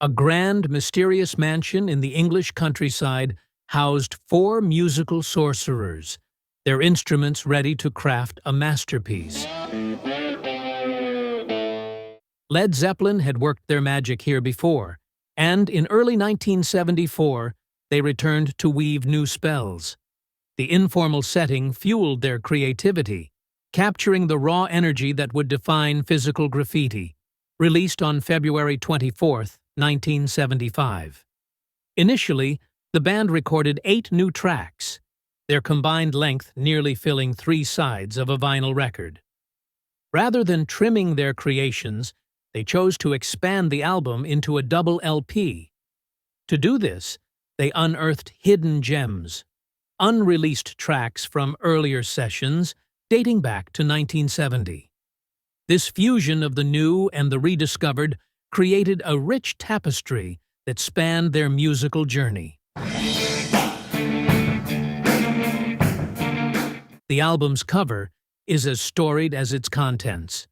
A grand, mysterious mansion in the English countryside housed 4 musical sorcerers, their instruments ready to craft a masterpiece. Led Zeppelin had worked their magic here before, and in early 1974, they returned to weave new spells. The informal setting fueled their creativity, capturing the raw energy that would define Physical Graffiti, released on February 24, 1975. Initially, the band recorded 8 new tracks, their combined length nearly filling 3 sides of a vinyl record. Rather than trimming their creations, they chose to expand the album into a double LP. To do this, they unearthed hidden gems, unreleased tracks from earlier sessions dating back to 1970. This fusion of the new and the rediscovered created a rich tapestry that spanned their musical journey. The album's cover is as storied as its contents,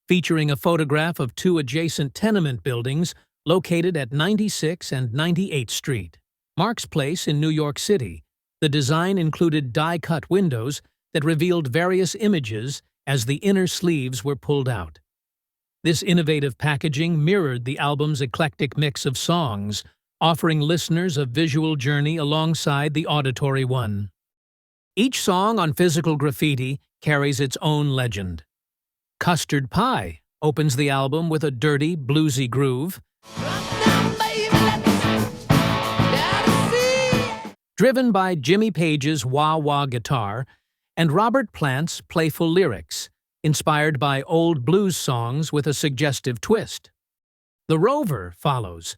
featuring a photograph of 2 adjacent tenement buildings located at 96 and 98th Street, Mark's Place in New York City. The design included die-cut windows that revealed various images as the inner sleeves were pulled out. This innovative packaging mirrored the album's eclectic mix of songs, offering listeners a visual journey alongside the auditory one. Each song on Physical Graffiti carries its own legend. Custard Pie opens the album with a dirty, bluesy groove, driven by Jimmy Page's wah-wah guitar and Robert Plant's playful lyrics, inspired by old blues songs with a suggestive twist. The Rover follows,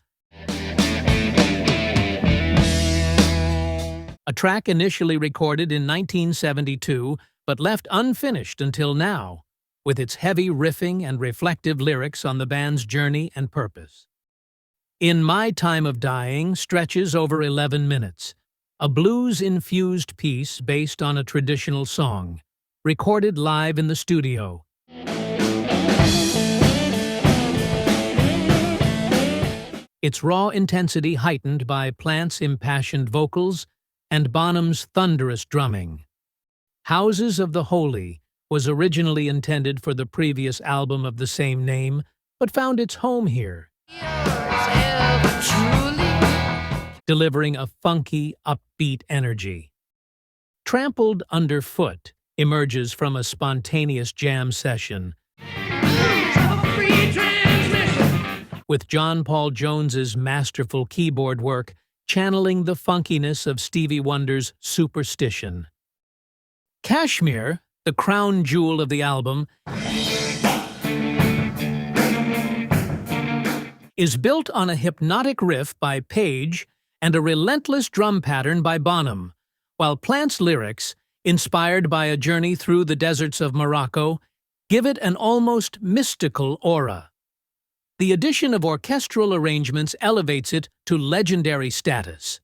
a track initially recorded in 1972 but left unfinished until now, with its heavy riffing and reflective lyrics on the band's journey and purpose. In My Time of Dying stretches over 11 minutes, a blues-infused piece based on a traditional song, recorded live in the studio. Its raw intensity heightened by Plant's impassioned vocals and Bonham's thunderous drumming. Houses of the Holy was originally intended for the previous album of the same name, but found its home here, delivering a funky, upbeat energy. Trampled Underfoot emerges from a spontaneous jam session, with John Paul Jones's masterful keyboard work channeling the funkiness of Stevie Wonder's Superstition. Kashmir, the crown jewel of the album, is built on a hypnotic riff by Page and a relentless drum pattern by Bonham, while Plant's lyrics, inspired by a journey through the deserts of Morocco, give it an almost mystical aura. The addition of orchestral arrangements elevates it to legendary status.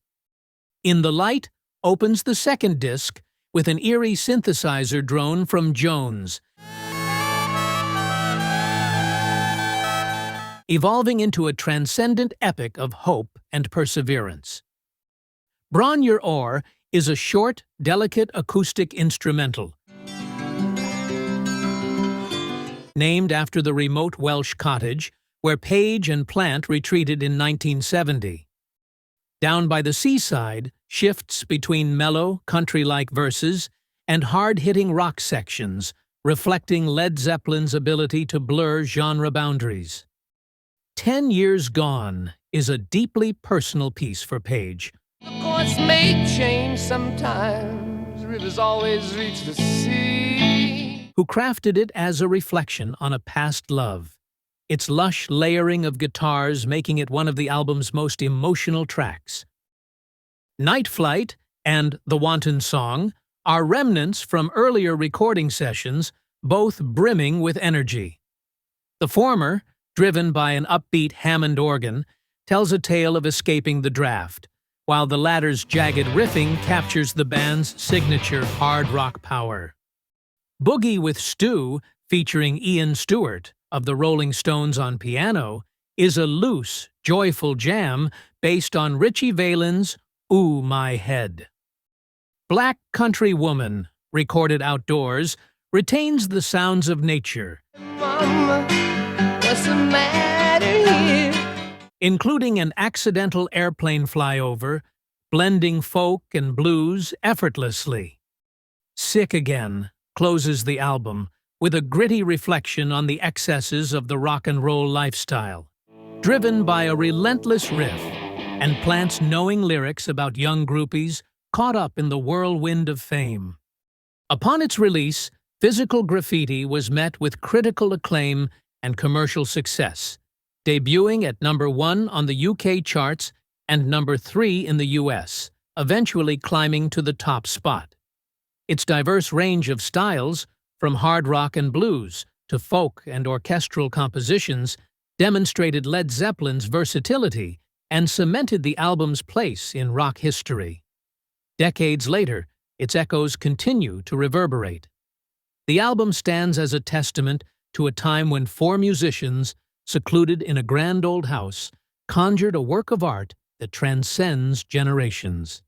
In the Light opens the second disc with an eerie synthesizer drone from Jones, evolving into a transcendent epic of hope and perseverance. Bron Your Oar is a short, delicate acoustic instrumental, named after the remote Welsh cottage where Page and Plant retreated in 1970. Down by the Seaside shifts between mellow, country-like verses and hard-hitting rock sections, reflecting Led Zeppelin's ability to blur genre boundaries. 10 Years Gone is a deeply personal piece for Page, The course may change sometimes, rivers always reach the sea, who crafted it as a reflection on a past love, its lush layering of guitars making it one of the album's most emotional tracks. Night Flight and The Wanton Song are remnants from earlier recording sessions, both brimming with energy. The former, driven by an upbeat Hammond organ, tells a tale of escaping the draft, while the latter's jagged riffing captures the band's signature hard rock power. Boogie with Stu, featuring Ian Stewart of the Rolling Stones on piano, is a loose, joyful jam based on Richie Valens' Ooh My Head. Black Country Woman, recorded outdoors, retains the sounds of nature, Mama, what's the matter here? including an accidental airplane flyover, blending folk and blues effortlessly. Sick Again closes the album with a gritty reflection on the excesses of the rock and roll lifestyle, driven by a relentless riff and Plant's knowing lyrics about young groupies caught up in the whirlwind of fame. Upon its release, Physical Graffiti was met with critical acclaim and commercial success, debuting at #1 on the UK charts and #3 in the US, eventually climbing to the top spot. Its diverse range of styles, from hard rock and blues to folk and orchestral compositions, demonstrated Led Zeppelin's versatility and cemented the album's place in rock history. Decades later, its echoes continue to reverberate. The album stands as a testament to a time when 4 musicians, secluded in a grand old house, conjured a work of art that transcends generations.